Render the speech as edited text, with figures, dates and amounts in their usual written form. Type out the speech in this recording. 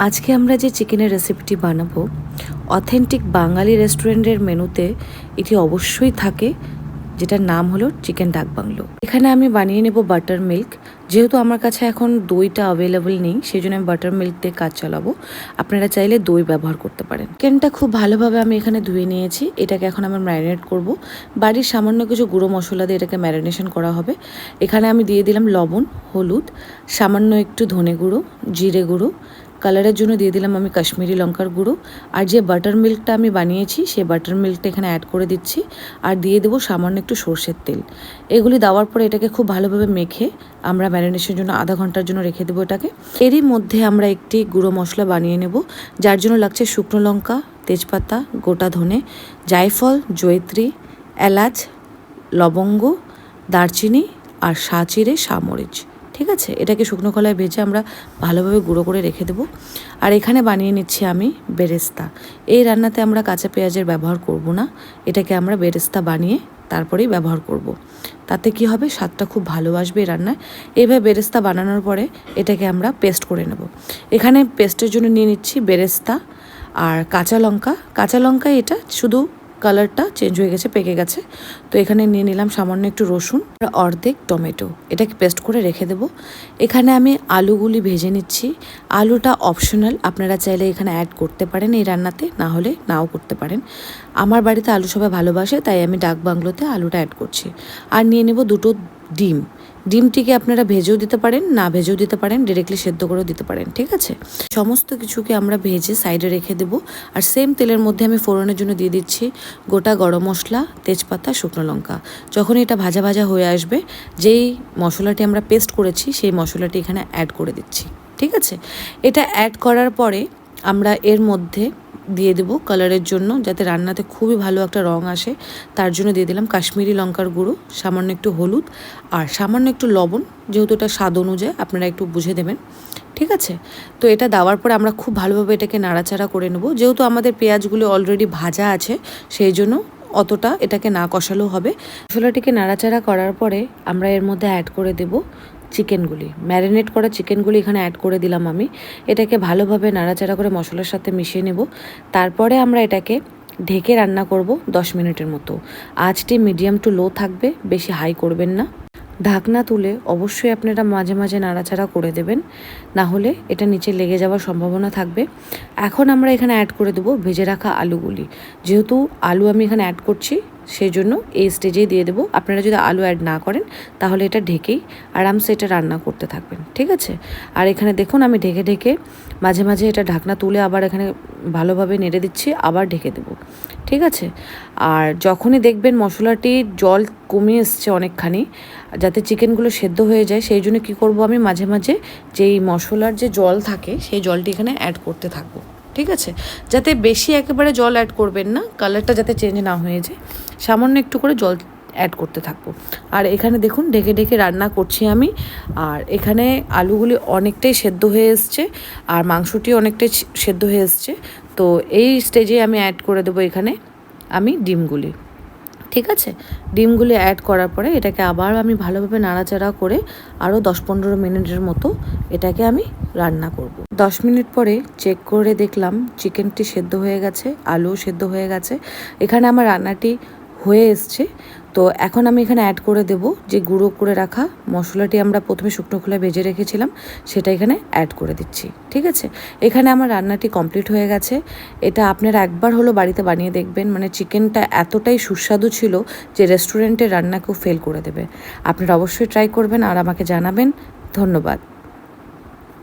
আজকে আমরা যে চিকেনের রেসিপিটি বানাবো অথেন্টিক বাঙালি রেস্টুরেন্টের মেনুতে এটি অবশ্যই থাকে, যেটার নাম হলো চিকেন ডাক বাংলো। এখানে আমি বানিয়ে নেব বাটার মিল্ক। যেহেতু আমার কাছে এখন দইটা অ্যাভেলেবল নেই, সেই জন্য আমি বাটার মিল্ক দিয়ে কাজ চালাবো। আপনারা চাইলে দই ব্যবহার করতে পারেন। চিকেনটা খুব ভালোভাবে আমি এখানে ধুয়ে নিয়েছি। এটাকে এখন আমি ম্যারিনেট করব। বাড়ির সামান্য কিছু গুঁড়ো মশলা দিয়ে এটাকে ম্যারিনেশন করা হবে। এখানে আমি দিয়ে দিলাম লবণ, হলুদ, সামান্য একটু ধনে গুঁড়ো, জিরে গুঁড়ো, কালারের জন্য দিয়ে দিলাম আমি কাশ্মীরি লঙ্কার গুঁড়ো। আর যে বাটার মিল্কটা আমি বানিয়েছি সেই বাটার মিল্কটা এখানে অ্যাড করে দিচ্ছি। আর দিয়ে দেবো সামান্য একটু সর্ষের তেল। এগুলি দেওয়ার পরে এটাকে খুব ভালোভাবে মেখে আমরা ম্যারিনেশনের জন্য আধা ঘন্টার জন্য রেখে দেবো এটাকে। এরই মধ্যে আমরা একটি গুঁড়ো মশলা বানিয়ে নেব, যার জন্য লাগছে শুকনো লঙ্কা, তেজপাতা, গোটা ধনে, জায়ফল, জয়িত্রী, এলাচ, লবঙ্গ, দারচিনি আর সাঁচিরে সামরিচ। ঠিক আছে, এটাকে শুকনো কলায় ভেজে আমরা ভালোভাবে গুঁড়ো করে রেখে দেবো। আর এখানে বানিয়ে নিচ্ছি আমি বেরেস্তা। এই রান্নাতে আমরা কাঁচা পেঁয়াজের ব্যবহার করব না, এটাকে আমরা বেরেস্তা বানিয়ে তারপরেই ব্যবহার করব। তাতে কি হবে, স্বাদটা খুব ভালো আসবে এই রান্নায়। এইভাবে বেরেস্তা বানানোর পরে এটাকে আমরা পেস্ট করে নেব। এখানে পেস্টের জন্য নিয়ে নিচ্ছি বেরেস্তা আর কাঁচা লঙ্কা। কাঁচা লঙ্কায় এটা শুধু কালারটা চেঞ্জ হয়ে গেছে, পেকে গেছে। তো এখানে নিয়ে নিলাম সামান্য একটু রসুন, অর্ধেক টমেটো, এটাকে পেস্ট করে রেখে দেবো। এখানে আমি আলুগুলি ভেজে নিচ্ছি। আলুটা অপশনাল, আপনারা চাইলে এখানে অ্যাড করতে পারেন এই রান্নাতে, না হলে নাও করতে পারেন। আমার বাড়িতে আলু সবাই ভালোবাসে, তাই আমি ডাক বাংলোতে আলুটা অ্যাড করছি। আর নিয়ে নেব দুটো ডিম। ডিমটিকে আপনারা ভেজেও দিতে পারেন, না ভেজেও দিতে পারেন, ডিরেক্টলি সেদ্ধ করেও দিতে পারেন। ঠিক আছে, সমস্ত কিছুকে আমরা ভেজে সাইডে রেখে দেবো। আর সেম তেলের মধ্যে আমি ফোড়নের জন্য দিয়ে দিচ্ছি গোটা গরম মশলা, তেজপাতা, শুকনো লঙ্কা। যখন এটা ভাজা ভাজা হয়ে আসবে, যেই মশলাটি আমরা পেস্ট করেছি সেই মশলাটি এখানে অ্যাড করে দিচ্ছি। ঠিক আছে, এটা অ্যাড করার পরে আমরা এর মধ্যে দিয়ে দেবো কালারের জন্য, যাতে রান্নাতে খুবই ভালো একটা রং আসে, তার জন্য দিয়ে দিলাম কাশ্মীরি লঙ্কার গুঁড়ো, সামান্য একটু হলুদ আর সামান্য একটু লবণ। যেহেতু এটা স্বাদ অনুযায়ী আপনারা একটু বুঝে দেবেন। ঠিক আছে, তো এটা দেওয়ার পরে আমরা খুব ভালোভাবে এটাকে নাড়াচাড়া করে নেব। যেহেতু আমাদের পেঁয়াজগুলো অলরেডি ভাজা আছে, সেই জন্য অতটা এটাকে না কষালেও হবে। মশলাটিকে নাড়াচাড়া করার পরে আমরা এর মধ্যে অ্যাড করে দেব চিকেনগুলি। ম্যারিনেট করা চিকেনগুলি এখানে অ্যাড করে দিলাম আমি। এটাকে ভালোভাবে নাড়াচাড়া করে মশলার সাথে মিশিয়ে নেব। তারপরে আমরা এটাকে ঢেকে রান্না করব 10 মিনিটের মতো। আঁচটি মিডিয়াম টু লো থাকবে, বেশি হাই করবেন না। ঢাকনা তুলে অবশ্যই আপনারা মাঝে মাঝে নাড়াচাড়া করে দেবেন, না হলে এটা নিচে লেগে যাওয়ার সম্ভাবনা থাকবে। এখন আমরা এখানে অ্যাড করে দেবো ভেজে রাখা আলুগুলি। যেহেতু আলু আমি এখানে অ্যাড করছি, সেই জন্য এই স্টেজেই দিয়ে দেবো। আপনারা যদি আলু অ্যাড না করেন তাহলে এটা ঢেকেই আরামসে এটা রান্না করতে থাকবেন। ঠিক আছে, আর এখানে দেখুন আমি ঢেকে ঢেকে মাঝে মাঝে এটা ঢাকনা তুলে আবার এখানে ভালোভাবে নেড়ে দিচ্ছি, আবার ঢেকে দেবো। ঠিক আছে, আর যখনই দেখবেন মশলাটির জল কমে এসছে অনেকখানি, যাতে চিকেনগুলো সেদ্ধ হয়ে যায়, সেই জন্য কী করব, আমি মাঝে মাঝে যেই মশলার যে জল থাকে সেই জলটি এখানে অ্যাড করতে থাকবো। ঠিক আছে, যাতে বেশি একেবারে জল অ্যাড করবেন না, কালারটা যাতে চেঞ্জ না হয়ে যায়, সামান্য একটু করে জল অ্যাড করতে থাকবো। আর এখানে দেখুন ঢেকে ঢেকে রান্না করছি আমি। আর এখানে আলুগুলি অনেকটাই সেদ্ধ হয়ে এসছে আর মাংসটি অনেকটাই সেদ্ধ হয়ে এসছে। তো এই স্টেজে আমি অ্যাড করে দেবো এখানে আমি ডিমগুলি। ঠিক আছে, ডিমগুলি অ্যাড করার পরে এটাকে আবার আমি ভালোভাবে নাড়াচাড়া করে আরও 10-15 মিনিটের মতো এটাকে আমি রান্না করব। 10 মিনিট পরে চেক করে দেখলাম চিকেনটি সেদ্ধ হয়ে গেছে, আলুও সেদ্ধ হয়ে গেছে। এখানে আমার রান্নাটি হয়ে এসছে। তো এখন আমি এখানে অ্যাড করে দেব যে গুঁড়ো করে রাখা মশলাটি আমরা প্রথমে শুকনো খোলায় ভেজে রেখেছিলাম, সেটা এখানে অ্যাড করে দিচ্ছি। ঠিক আছে, এখানে আমার রান্নাটি কমপ্লিট হয়ে গেছে। এটা আপনারা একবার হলো বাড়িতে বানিয়ে দেখবেন, মানে চিকেনটা এতটাই সুস্বাদু ছিল যে রেস্টুরেন্টের রান্নাকেও ফেল করে দেবে। আপনারা অবশ্যই ট্রাই করবেন আর আমাকে জানাবেন। ধন্যবাদ।